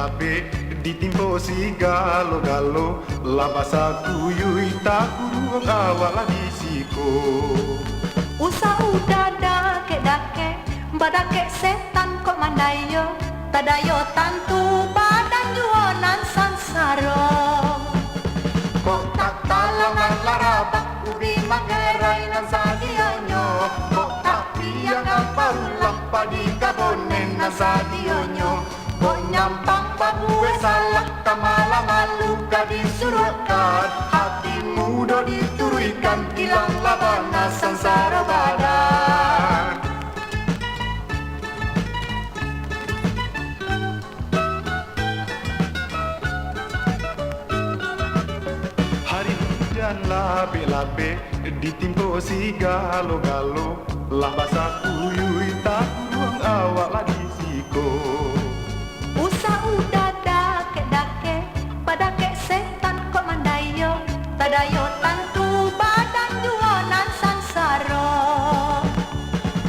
labe ditimpo si galo-galo labasa kuyui tak kuru awal di siko. Usa udah dake badake setan kok mandayo tadayo tantu badan juanan sansaro. Kok tak talangan larabak ubi mangerai nan sadionyo. Kok tak piang apa ulah padi kabonen nan sadionyo. Kok nyampang babue salah kamala malu gadis suruhkan. Hatimu do dituruikan kilang labana sansara badan. Hari hujan labe-labe ditimpo si galo-galo lah basah kuyui tak kurung awak lah di siko. Usa udah dake badake setan kok mandayo tadayo tantu badan juanan sansaro.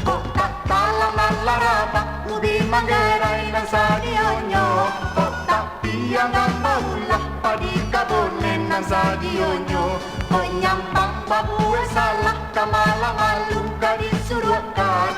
Kok tak talangan larabak ubi manggerai nan sadionyo. Kok tak piangan maulah padi kabonen nan sadionyo. Kok nyampang babue salah kamala malu gadis suruhkan.